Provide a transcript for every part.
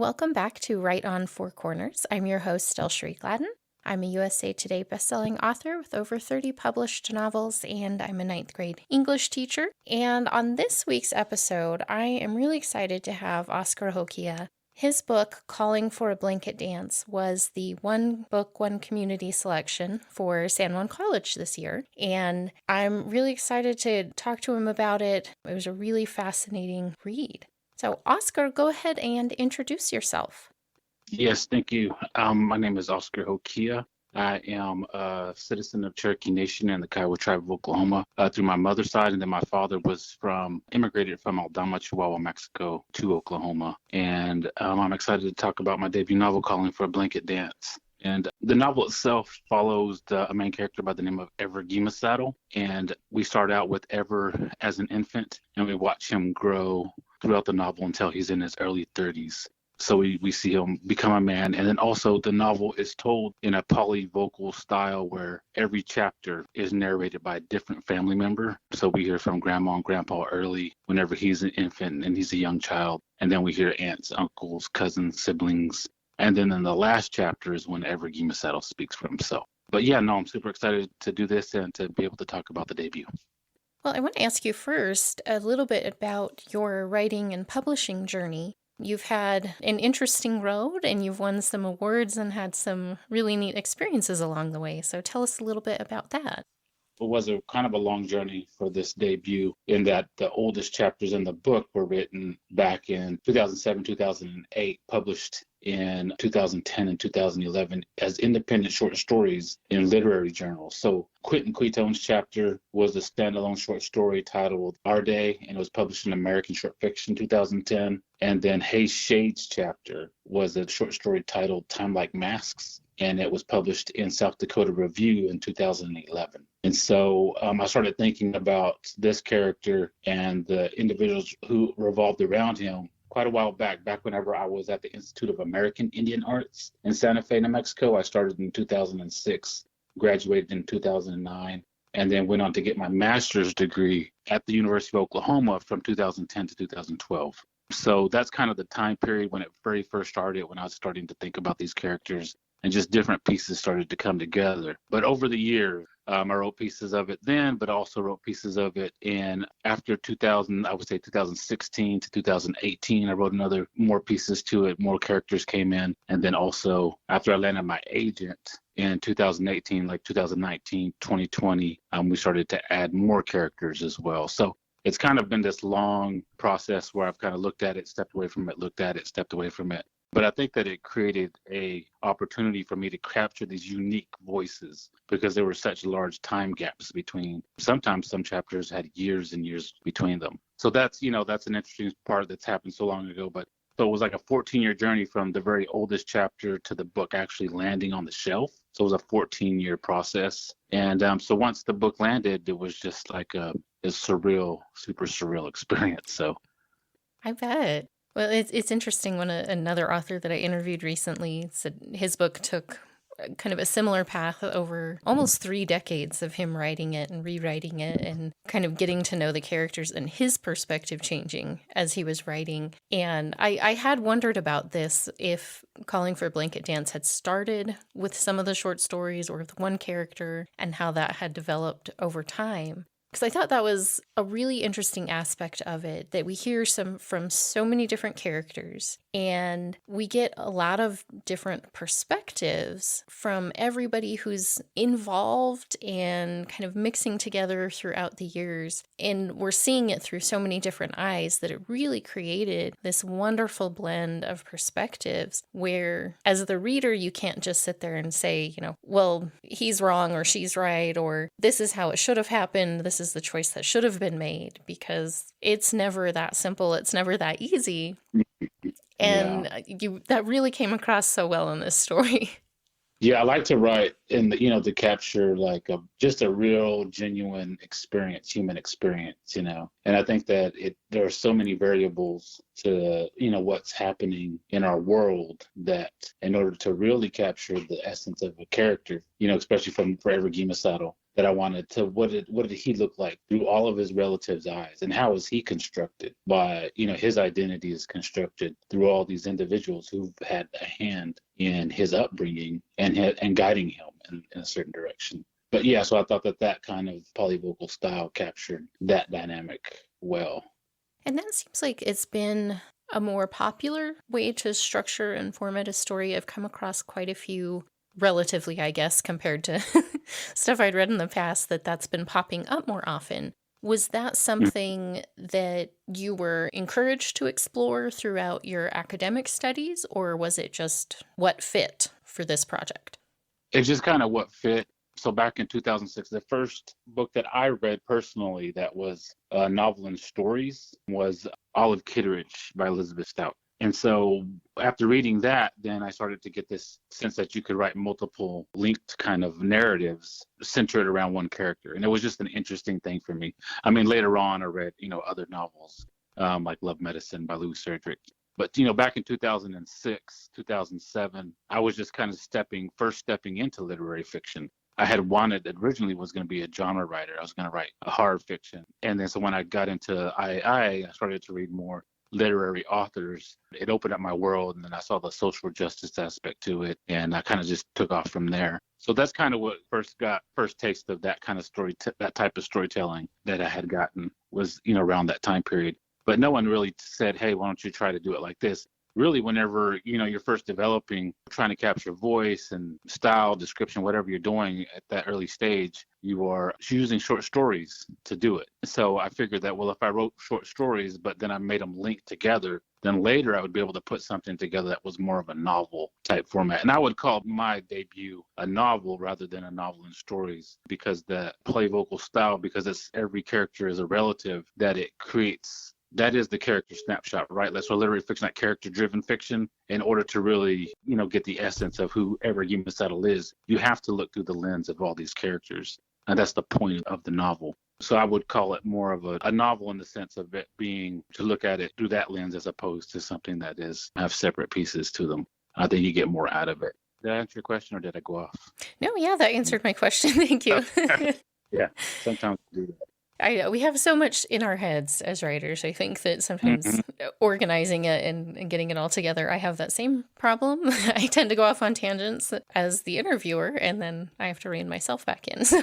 welcome back to Right on Four Corners. I'm your host, DelSheree Gladden. I'm a USA Today bestselling author with over 30 published novels, and I'm a ninth grade English teacher. And on this week's episode, I am really excited to have Oscar Hokeah. His book, Calling for a Blanket Dance, was the One Book, One Community selection for San Juan College this year. And I'm really excited to talk to him about it. It was a really fascinating read. So, Oscar, go ahead and introduce yourself. Yes, thank you. My name is Oscar Hokeah. I am a citizen of Cherokee Nation and the Kiowa Tribe of Oklahoma through my mother's side, and then my father was immigrated from Aldama, Chihuahua, Mexico to Oklahoma. And I'm excited to talk about my debut novel, Calling for a Blanket Dance. And the novel itself follows a main character by the name of Ever Gimasaddle. And we start out with Ever as an infant, and we watch him grow throughout the novel until he's in his early 30s. So we see him become a man. And then also the novel is told in a polyvocal style where every chapter is narrated by a different family member. So we hear from Grandma and Grandpa early whenever he's an infant and he's a young child. And then we hear aunts, uncles, cousins, siblings. And then in the last chapter is when Ever Gimasaddle speaks for himself. But yeah, no, I'm super excited to do this and to be able to talk about the debut. Well, I want to ask you first a little bit about your writing and publishing journey. You've had an interesting road and you've won some awards and had some really neat experiences along the way. So tell us a little bit about that. It was a kind of a long journey for this debut in that the oldest chapters in the book were written back in 2007, 2008, published in 2010 and 2011 as independent short stories in literary journals. So Quentin Quitone's chapter was a standalone short story titled Our Day, and it was published in American Short Fiction 2010. And then Hayes Shade's chapter was a short story titled Time Like Masks, and it was published in South Dakota Review in 2011. And so I started thinking about this character and the individuals who revolved around him quite a while back whenever I was at the Institute of American Indian Arts in Santa Fe, New Mexico. I started in 2006, graduated in 2009, and then went on to get my master's degree at the University of Oklahoma from 2010 to 2012. So that's kind of the time period when it very first started, when I was starting to think about these characters and just different pieces started to come together. But over the years, I wrote pieces of it then, but also wrote pieces of it in after 2000, I would say 2016 to 2018. I wrote more pieces to it, more characters came in. And then also after I landed my agent in 2018, like 2019, 2020, we started to add more characters as well. So it's kind of been this long process where I've kind of looked at it, stepped away from it, looked at it, stepped away from it. But I think that it created a opportunity for me to capture these unique voices because there were such large time gaps between. Sometimes some chapters had years and years between them. So that's an interesting part that's happened so long ago. But so it was like a 14-year journey from the very oldest chapter to the book actually landing on the shelf. So it was a 14-year process. And so once the book landed, it was just like a surreal, super surreal experience. So I bet. Well, it's interesting when another author that I interviewed recently said his book took kind of a similar path over almost 3 decades of him writing it and rewriting it and kind of getting to know the characters and his perspective changing as he was writing. And I had wondered about this, if Calling for a Blanket Dance had started with some of the short stories or with one character and how that had developed over time. Because I thought that was a really interesting aspect of it, that we hear from so many different characters, and we get a lot of different perspectives from everybody who's involved and kind of mixing together throughout the years. And we're seeing it through so many different eyes that it really created this wonderful blend of perspectives where, as the reader, you can't just sit there and say, well, he's wrong or she's right, or this is how it should have happened, this is the choice that should have been made, because it's never that simple. It's never that easy. And that really came across so well in this story. Yeah, I like to write to capture like just a real genuine experience, human experience, And I think that there are so many variables to, what's happening in our world that in order to really capture the essence of a character, especially for Ever Gimasaddle, that I wanted to, what did he look like through all of his relatives' eyes, and how is he constructed by, his identity is constructed through all these individuals who've had a hand in his upbringing and guiding him in a certain direction. But yeah, so I thought that kind of polyvocal style captured that dynamic well. And that seems like it's been a more popular way to structure and format a story. I've come across quite a few, relatively, I guess, compared to stuff I'd read in the past, that's been popping up more often. Was that something that you were encouraged to explore throughout your academic studies, or was it just what fit for this project? It's just kind of what fit. So back in 2006, the first book that I read personally that was a novel in stories was Olive Kitteridge by Elizabeth Stout. And so after reading that, then I started to get this sense that you could write multiple linked kind of narratives centered around one character. And it was just an interesting thing for me. I mean, later on, I read, other novels like Love Medicine by Louis Erdrich. But, back in 2006, 2007, I was just kind of first stepping into literary fiction. I had wanted, originally was going to be a genre writer. I was going to write a horror fiction. And then so when I got into I started to read more literary authors. It opened up my world, and then I saw the social justice aspect to it, and I kind of just took off from there. So that's kind of what first taste of that kind of that type of storytelling that I had gotten was, around that time period. But no one really said, hey, why don't you try to do it like this? Really, whenever, you're first developing, trying to capture voice and style, description, whatever you're doing at that early stage, you are using short stories to do it. So I figured that, well, if I wrote short stories, but then I made them link together, then later I would be able to put something together that was more of a novel type format. And I would call my debut a novel rather than a novel in stories, because the polyvocal style, because every character is a relative, that it creates. That is the character snapshot, right? That's what literary fiction, like character-driven fiction. In order to really, get the essence of whoever human Settle is, you have to look through the lens of all these characters. And that's the point of the novel. So I would call it more of a novel in the sense of it being to look at it through that lens as opposed to something that have separate pieces to them. I think you get more out of it. Did I answer your question, or did I go off? No, yeah, that answered my question. Thank you. Yeah, sometimes we do that. I know we have so much in our heads as writers. I think that sometimes Mm-hmm. organizing it and getting it all together, I have that same problem. I tend to go off on tangents as the interviewer, and then I have to rein myself back in. So.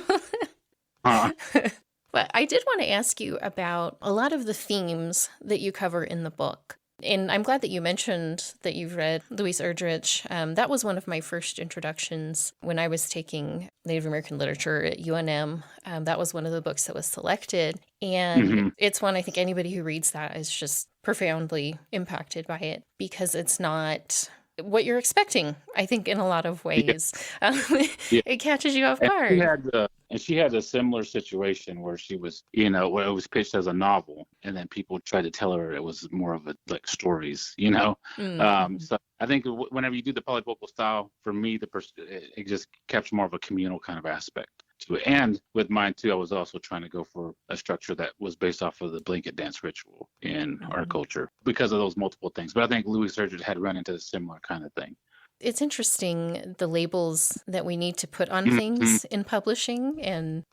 But I did want to ask you about a lot of the themes that you cover in the book. And I'm glad that you mentioned that you've read Louis Erdrich. That was one of my first introductions when I was taking Native American literature at UNM. That was one of the books that was selected. And it's one I think anybody who reads that is just profoundly impacted by it, because it's not what you're expecting, I think, in a lot of ways. Yeah. It catches you off guard. She had a similar situation where she was, where it was pitched as a novel, and then people tried to tell her it was more of like stories, So I think whenever you do the polyvocal style, for me, it just captures more of a communal kind of aspect to it. And with mine too, I was also trying to go for a structure that was based off of the blanket dance ritual in our culture because of those multiple things. But I think Louis Erdrich had run into a similar kind of thing. It's interesting, the labels that we need to put on things in publishing. And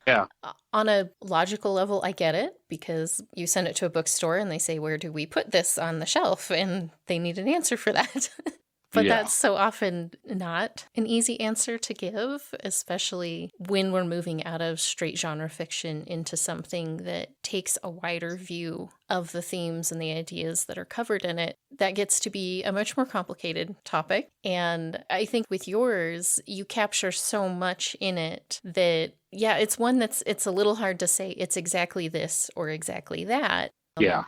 on a logical level, I get it, because you send it to a bookstore and they say, where do we put this on the shelf? And they need an answer for that. But that's so often not an easy answer to give, especially when we're moving out of straight genre fiction into something that takes a wider view of the themes and the ideas that are covered in it. That gets to be a much more complicated topic. And I think with yours, you capture so much in it that, it's one it's a little hard to say it's exactly this or exactly that.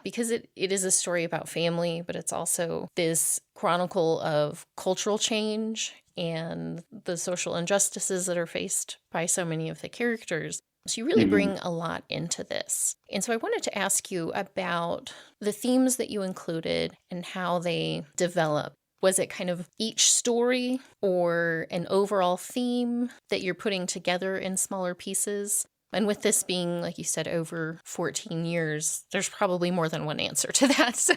Because it is a story about family, but it's also this chronicle of cultural change and the social injustices that are faced by so many of the characters. So you really bring a lot into this. And so I wanted to ask you about the themes that you included and how they develop. Was it kind of each story or an overall theme that you're putting together in smaller pieces? And with this being, like you said, over 14 years, there's probably more than one answer to that. So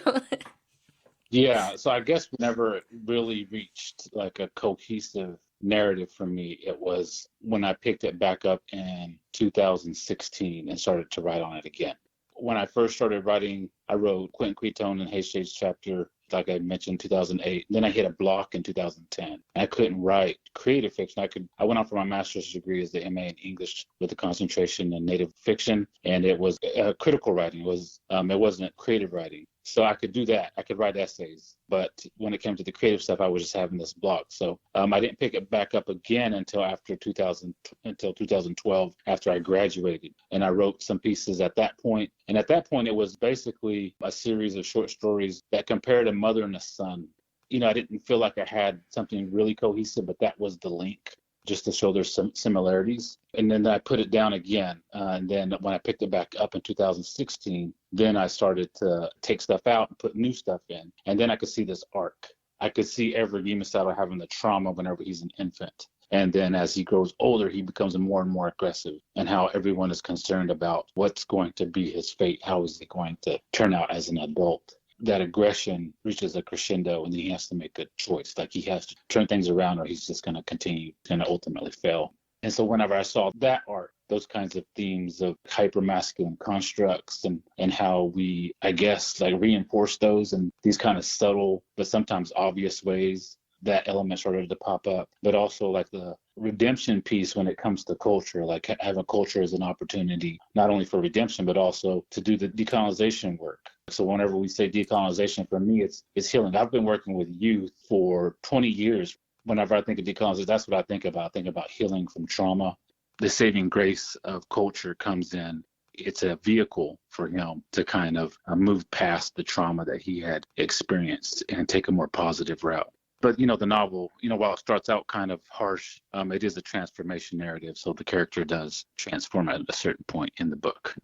I guess we never really reached like a cohesive narrative for me, it was when I picked it back up in 2016 and started to write on it again. When I first started writing, I wrote Quentin Quitone and Hay Shades chapter, like I mentioned, 2008. Then I hit a block in 2010. I couldn't write creative fiction. I went on for my master's degree as the MA in English with a concentration in native fiction, and it was critical writing. It wasn't creative writing. So I could do that. I could write essays. But when it came to the creative stuff, I was just having this block. So I didn't pick it back up again until 2012, after I graduated. And I wrote some pieces at that point. And at that point, it was basically a series of short stories that compared a mother and a son. I didn't feel like I had something really cohesive, but that was the link, just to show there's some similarities. And then I put it down again. And then when I picked it back up in 2016, then I started to take stuff out and put new stuff in. And then I could see this arc. I could see Everett Guillemot having the trauma whenever he's an infant. And then as he grows older, he becomes more and more aggressive, and how everyone is concerned about what's going to be his fate. How is he going to turn out as an adult? That aggression reaches a crescendo, and he has to make a choice. Like, he has to turn things around, or he's just going to continue and ultimately fail. And so whenever I saw that art, those kinds of themes of hyper-masculine constructs and how we, I guess, like reinforce those in these kind of subtle but sometimes obvious ways, that element started to pop up. But also like the redemption piece when it comes to culture, like having culture as an opportunity, not only for redemption, but also to do the decolonization work. So whenever we say decolonization, for me, it's healing. I've been working with youth for 20 years. Whenever I think of decolonization, that's what I think about. I think about healing from trauma. The saving grace of culture comes in. It's a vehicle for him to kind of move past the trauma that he had experienced and take a more positive route. But, the novel, while it starts out kind of harsh, it is a transformation narrative. So the character does transform at a certain point in the book.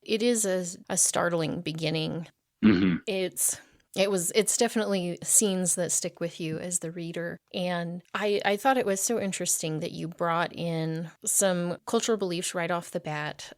It is a startling beginning. Mm-hmm. It's definitely scenes that stick with you as the reader. And I thought it was so interesting that you brought in some cultural beliefs right off the bat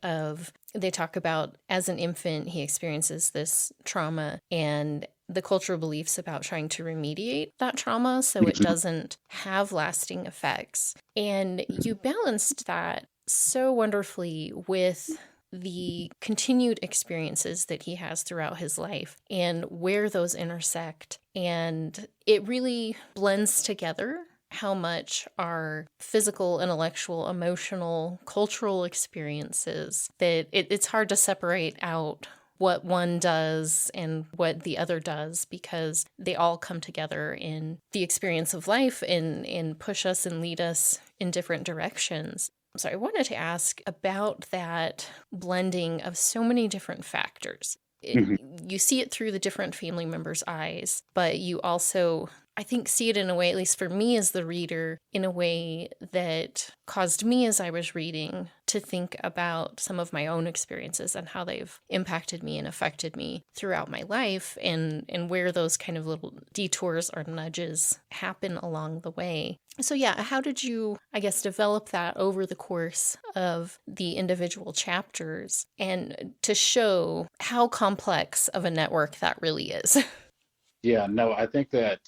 they talk about, as an infant, he experiences this trauma, and the cultural beliefs about trying to remediate that trauma so it doesn't have lasting effects. And you balanced that so wonderfully with the continued experiences that he has throughout his life and where those intersect. And it really blends together how much our physical, intellectual, emotional, cultural experiences, that it's hard to separate out what one does and what the other does, because they all come together in the experience of life and push us and lead us in different directions. So I wanted to ask about that blending of so many different factors. You see it through the different family members' eyes, but you also, I think, see it in a way, at least for me as the reader, in a way that caused me as I was reading to think about some of my own experiences and how they've impacted me and affected me throughout my life, and where those kind of little detours or nudges happen along the way. So yeah, how did you, I guess, develop that over the course of the individual chapters and to show how complex of a network that really is? Yeah, no, I think that,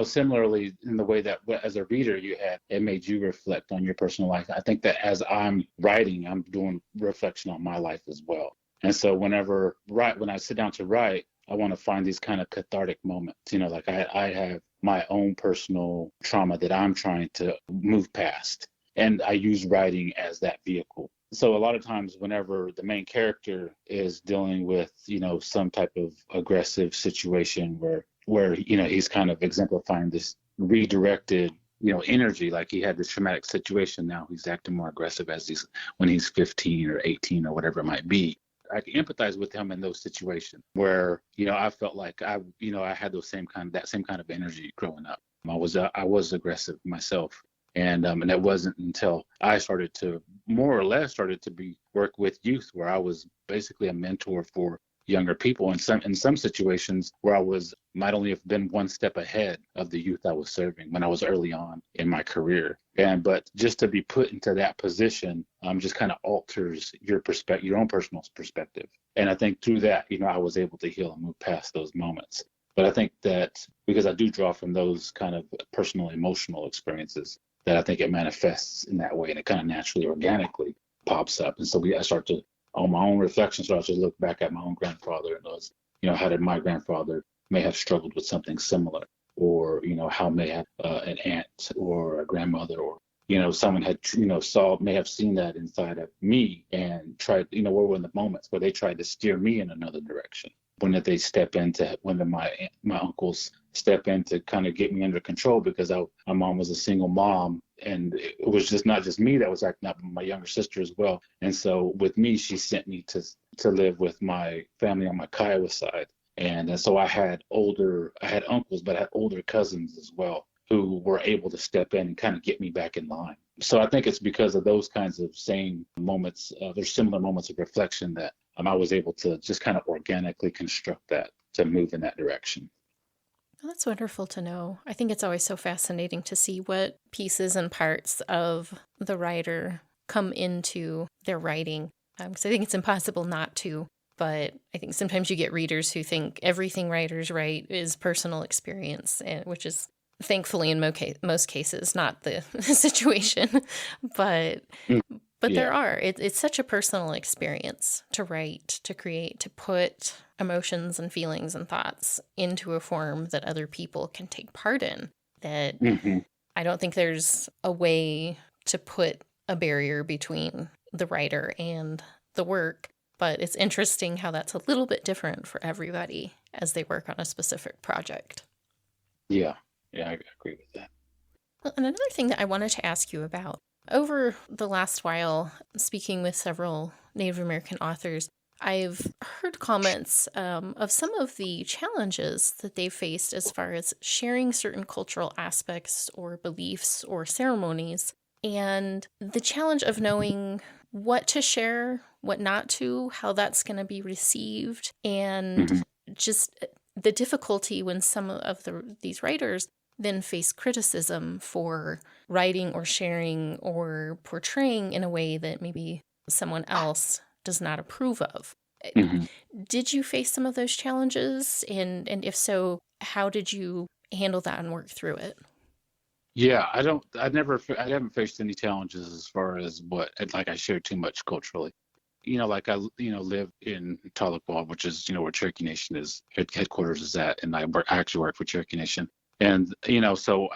similarly in the way that as a reader it made you reflect on your personal life. I think that as I'm writing, I'm doing reflection on my life as well. And so when I sit down to write, I want to find these kind of cathartic moments. Like I have my own personal trauma that I'm trying to move past, and I use writing as that vehicle. So a lot of times whenever the main character is dealing with, some type of aggressive situation where he's kind of exemplifying this redirected, energy, like he had this traumatic situation, now he's acting more aggressive when he's 15 or 18 or whatever it might be. I can empathize with him in those situations where, I felt like I had that same kind of energy growing up. I was aggressive myself. And it wasn't until I started to work with youth, where I was basically a mentor for younger people in some situations where I might only have been one step ahead of the youth I was serving when I was early on in my career. But just to be put into that position just kind of alters your own personal perspective. And I think through that, I was able to heal and move past those moments. But I think that because I do draw from those kind of personal emotional experiences, that I think it manifests in that way, and it kind of naturally, organically pops up. And so I start to, on my own reflection, start to look back at my own grandfather and those, how did my grandfather may have struggled with something similar, or how may have an aunt or a grandmother, or someone had may have seen that inside of me and tried, what were the moments where they tried to steer me in another direction. When did they step into, when did my uncles step in to kind of get me under control, because my mom was a single mom, and it was just not just me that was acting up, but my younger sister as well. And so with me, she sent me to live with my family on my Kiowa side. And so I had uncles, but I had older cousins as well, who were able to step in and kind of get me back in line. So I think it's because of those kinds of same moments, there's similar moments of reflection that I was able to just kind of organically construct that to move in that direction. Well, that's wonderful to know. I think it's always so fascinating to see what pieces and parts of the writer come into their writing, because I think it's impossible not to. But I think sometimes you get readers who think everything writers write is personal experience, which is thankfully in most cases not the situation. But there are. It's such a personal experience to write, to create, to put emotions and feelings and thoughts into a form that other people can take part in. That I don't think there's a way to put a barrier between the writer and the work. But it's interesting how that's a little bit different for everybody as they work on a specific project. Yeah, I agree with that. Well, and another thing that I wanted to ask you about, over the last while, speaking with several Native American authors, I've heard comments of some of the challenges that they faced as far as sharing certain cultural aspects or beliefs or ceremonies, and the challenge of knowing what to share, what not to, how that's going to be received, and just the difficulty when some of these writers then face criticism for writing or sharing or portraying in a way that maybe someone else does not approve of. Did you face some of those challenges? And if so, how did you handle that and work through it? Yeah, I haven't faced any challenges as far as like I share too much culturally. Like I live in Tahlequah, which is, where Cherokee Nation is, headquarters is at, and I actually work for Cherokee Nation. And, so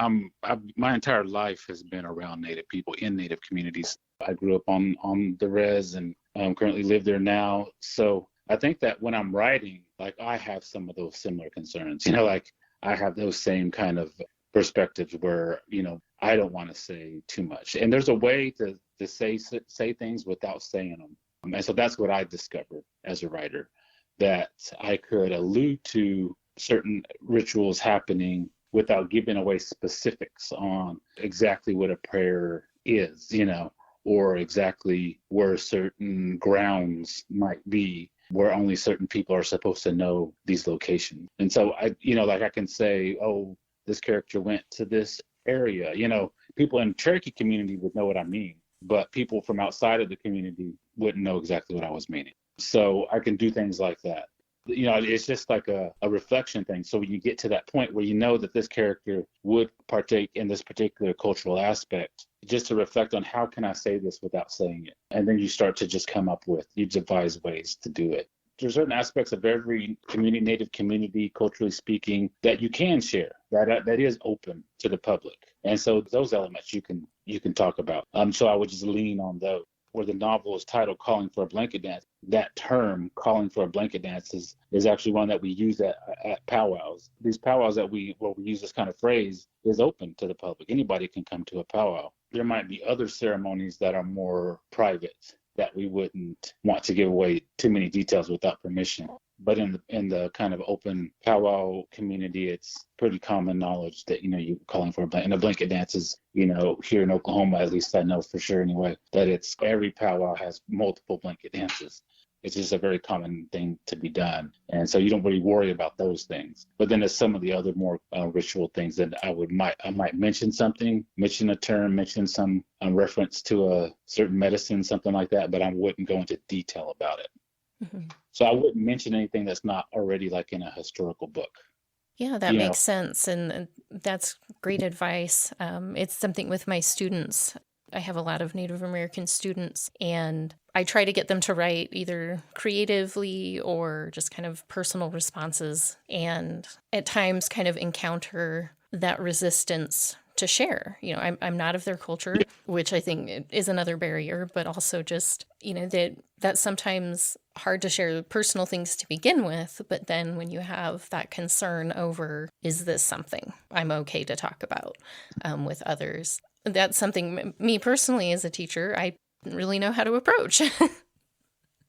my entire life has been around Native people in Native communities. I grew up on the res and currently live there now. So I think that when I'm writing, like I have some of those similar concerns, like I have those same kind of perspectives where, I don't want to say too much. And there's a way to say things without saying them. And so that's what I discovered as a writer, that I could allude to certain rituals happening without giving away specifics on exactly what a prayer is, or exactly where certain grounds might be, where only certain people are supposed to know these locations. And so I can say, oh, this character went to this area. People in Cherokee community would know what I mean, but people from outside of the community wouldn't know exactly what I was meaning. So I can do things like that. It's just like a reflection thing. So when you get to that point where you know that this character would partake in this particular cultural aspect, just to reflect on how can I say this without saying it? And then you start to just you devise ways to do it. There's certain aspects of every Native community, culturally speaking, that you can share, that is open to the public. And so those elements you can talk about. So I would just lean on those. Where the novel is titled Calling for a Blanket Dance, that term, calling for a blanket dance, is actually one that we use at powwows. These powwows where we use this kind of phrase is open to the public. Anybody can come to a powwow. There might be other ceremonies that are more private that we wouldn't want to give away too many details without permission. But in the kind of open powwow community, it's pretty common knowledge that, you calling for a blanket dance is, here in Oklahoma, at least I know for sure anyway, that it's every powwow has multiple blanket dances. It's just a very common thing to be done. And so you don't really worry about those things. But then there's some of the other more ritual things that I might mention something, mention a term, mention some reference to a certain medicine, something like that, but I wouldn't go into detail about it. So I wouldn't mention anything that's not already like in a historical book. Yeah, that You know, makes sense. And that's great advice. It's something with my students. I have a lot of Native American students, and I try to get them to write either creatively or just kind of personal responses, and at times kind of encounter that resistance to share. I'm not of their culture, which I think is another barrier, but also just, that's sometimes hard to share personal things to begin with. But then when you have that concern over, is this something I'm okay to talk about with others? That's something, me personally, as a teacher, I didn't really know how to approach.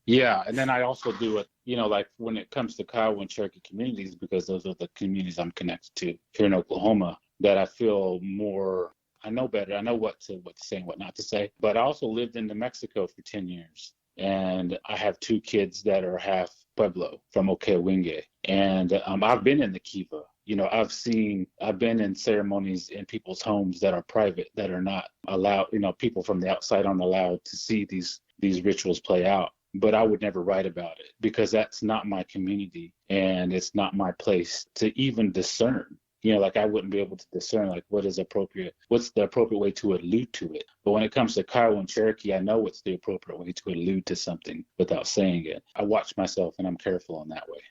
yeah. And then I also do it, like when it comes to Kiowa and Cherokee communities, because those are the communities I'm connected to here in Oklahoma, that I feel more, I know better. I know what to say and what not to say. But I also lived in New Mexico for 10 years. And I have two kids that are half Pueblo from Hokeah. And I've been in the Kiva. I've been in ceremonies in people's homes that are private, that are not allowed, people from the outside aren't allowed to see these rituals play out. But I would never write about it because that's not my community and it's not my place to even discern. Like I wouldn't be able to discern like what's the appropriate way to allude to it. But when it comes to Kiowa and Cherokee, I know what's the appropriate way to allude to something without saying it. I watch myself and I'm careful in that way.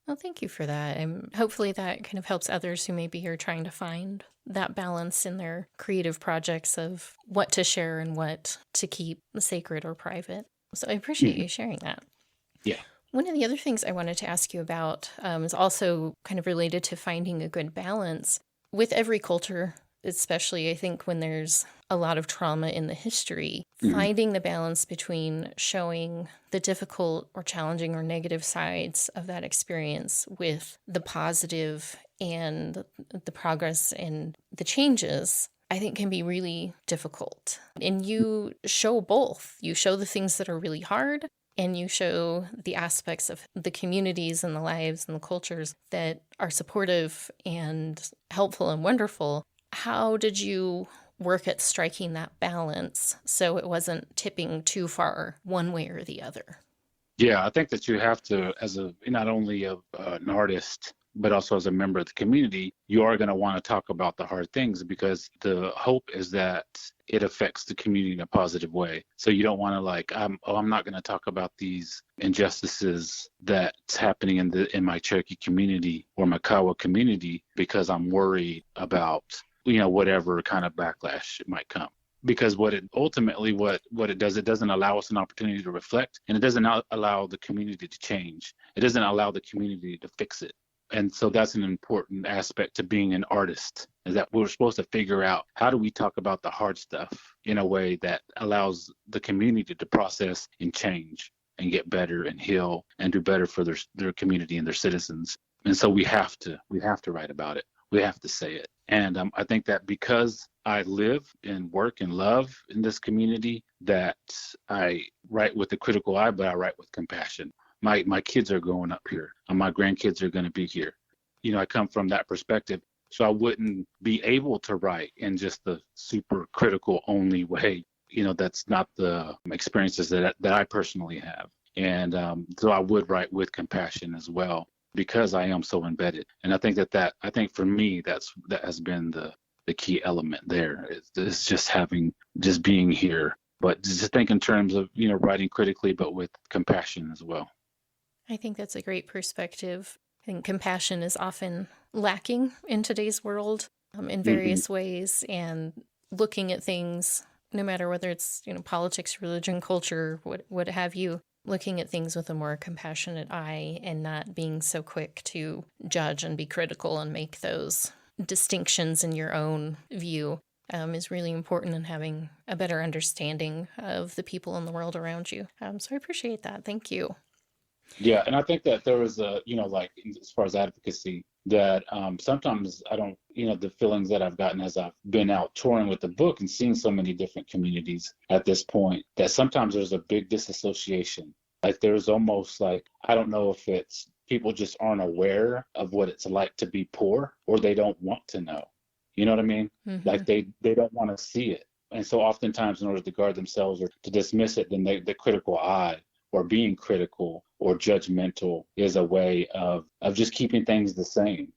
Well, thank you for that. And hopefully that kind of helps others who maybe are trying to find that balance in their creative projects of what to share and what to keep sacred or private. So I appreciate Mhm. you sharing that. Yeah. One of the other things I wanted to ask you about is also kind of related to finding a good balance with every culture, especially I think when there's a lot of trauma in the history, Mhm. finding the balance between showing the difficult or challenging or negative sides of that experience with the positive and the progress and the changes, I think can be really difficult. And you show both. You show the things that are really hard, and you show the aspects of the communities and the lives and the cultures that are supportive and helpful and wonderful. How did you work at striking that balance so it wasn't tipping too far one way or the other? Yeah, I think that you have to, as not only an artist, but also as a member of the community, you are going to want to talk about the hard things because the hope is that it affects the community in a positive way. So you don't want to I'm not going to talk about these injustices that's happening in my Cherokee community or my Kiowa community because I'm worried about whatever kind of backlash it might come. Because what it does, it doesn't allow us an opportunity to reflect, and it doesn't allow the community to change. It doesn't allow the community to fix it. And so that's an important aspect to being an artist, is that we're supposed to figure out how do we talk about the hard stuff in a way that allows the community to process and change and get better and heal and do better for their community and their citizens. And so we have to write about it. We have to say it. And I think that because I live and work and love in this community, that I write with a critical eye, but I write with compassion. My kids are growing up here, and my grandkids are going to be here. I come from that perspective, so I wouldn't be able to write in just the super critical only way. That's not the experiences that I personally have, and so I would write with compassion as well because I am so embedded. And I think I think for me that has been the key element there. It's just being here, but just think in terms of writing critically, but with compassion as well. I think that's a great perspective. I think compassion is often lacking in today's world in Hmm. various ways, and looking at things, no matter whether it's politics, religion, culture, what have you, looking at things with a more compassionate eye and not being so quick to judge and be critical and make those distinctions in your own view is really important in having a better understanding of the people in the world around you. So I appreciate that. Thank you. Yeah, and I think that there is like as far as advocacy, that sometimes I don't, the feelings that I've gotten as I've been out touring with the book and seeing so many different communities at this point, that sometimes there's a big disassociation. Like there's almost like, I don't know if it's people just aren't aware of what it's like to be poor, or they don't want to know. You know what I mean? Hmm. Like they don't want to see it. And so oftentimes in order to guard themselves or to dismiss it, then the critical eye or being critical or judgmental is a way of just keeping things the same.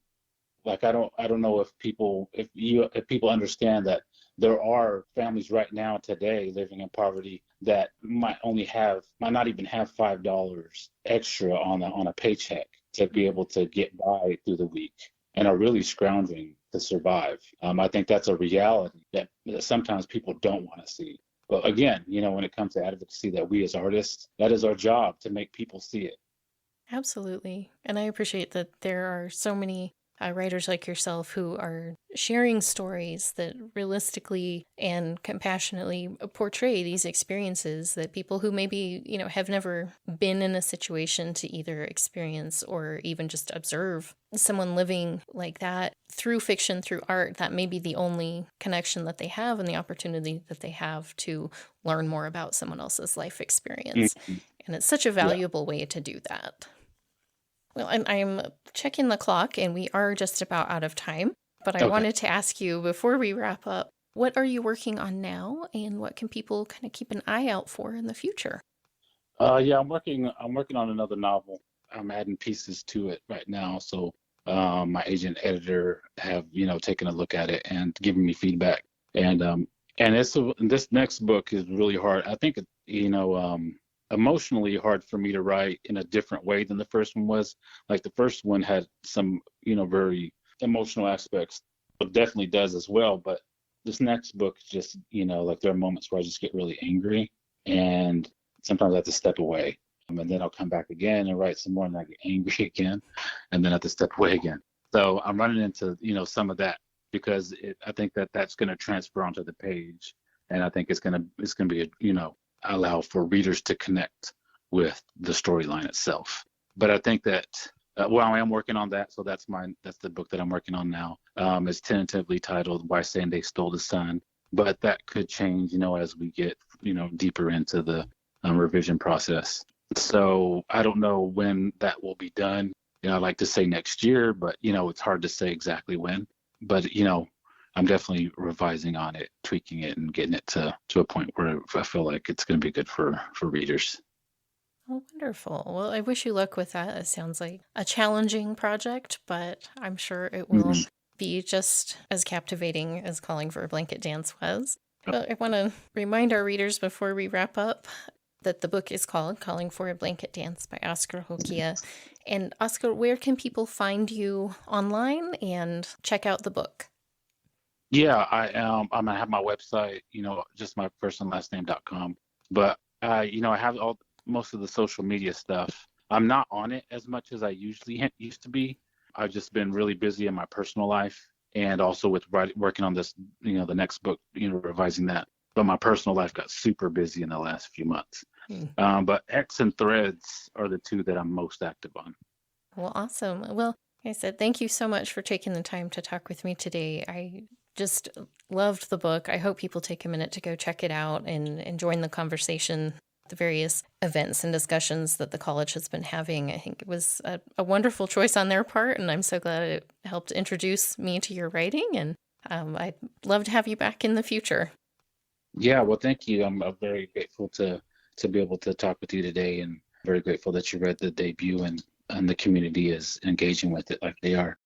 Like I don't know if people understand that there are families right now today living in poverty that might not even have $5 extra on a paycheck to be able to get by through the week and are really scrounging to survive. I think that's a reality that sometimes people don't want to see. But again, when it comes to advocacy, that we as artists, that is our job to make people see it. Absolutely. And I appreciate that there are so many writers like yourself who are sharing stories that realistically and compassionately portray these experiences that people who maybe, have never been in a situation to either experience or even just observe someone living like that through fiction, through art, that may be the only connection that they have and the opportunity that they have to learn more about someone else's life experience. Mhm. And it's such a Yeah. valuable way to do that. Well, I'm checking the clock and we are just about out of time, but I Okay. wanted to ask you before we wrap up, what are you working on now and what can people kind of keep an eye out for in the future? Yeah, I'm working on another novel. I'm adding pieces to it right now. So my agent editor have, taken a look at it and giving me feedback. And this next book is really hard. I think emotionally hard for me to write in a different way than the first one was. Like the first one had some, very emotional aspects, but definitely does as well. But this next book just, like there are moments where I just get really angry, and sometimes I have to step away. And then I'll come back again and write some more, and I get angry again, and then I have to step away again. So I'm running into, some of that because I think that's going to transfer onto the page, and I think it's going to be, allow for readers to connect with the storyline itself. But I think that I am working on that, so that's the book that I'm working on now. It's tentatively titled "Why Sunday Stole the Sun," but that could change, as we get, deeper into the revision process. So I don't know when that will be done. I like to say next year, but it's hard to say exactly when. But I'm definitely revising on it, tweaking it, and getting it to a point where I feel like it's going to be good for readers. Oh, wonderful. Well, I wish you luck with that. It sounds like a challenging project, but I'm sure it will Mhm. be just as captivating as Calling for a Blanket Dance was. Well, I want to remind our readers before we wrap up that the book is called Calling for a Blanket Dance by Oscar Hokeah. And Oscar, where can people find you online and check out the book? Yeah, I'm gonna have my website, just my first and last name.com. But I have all most of the social media stuff. I'm not on it as much as I usually used to be. I've just been really busy in my personal life, and also with working on this, the next book, revising that. But my personal life got super busy in the last few months. Hmm. But X and Threads are the two that I'm most active on. Well, awesome. Well, like I said, thank you so much for taking the time to talk with me today. I just loved the book. I hope people take a minute to go check it out and join the conversation, the various events and discussions that the college has been having. I think it was a wonderful choice on their part, and I'm so glad it helped introduce me to your writing. And I'd love to have you back in the future. Yeah, well, thank you. I'm very grateful to be able to talk with you today, and very grateful that you read the debut and the community is engaging with it like they are.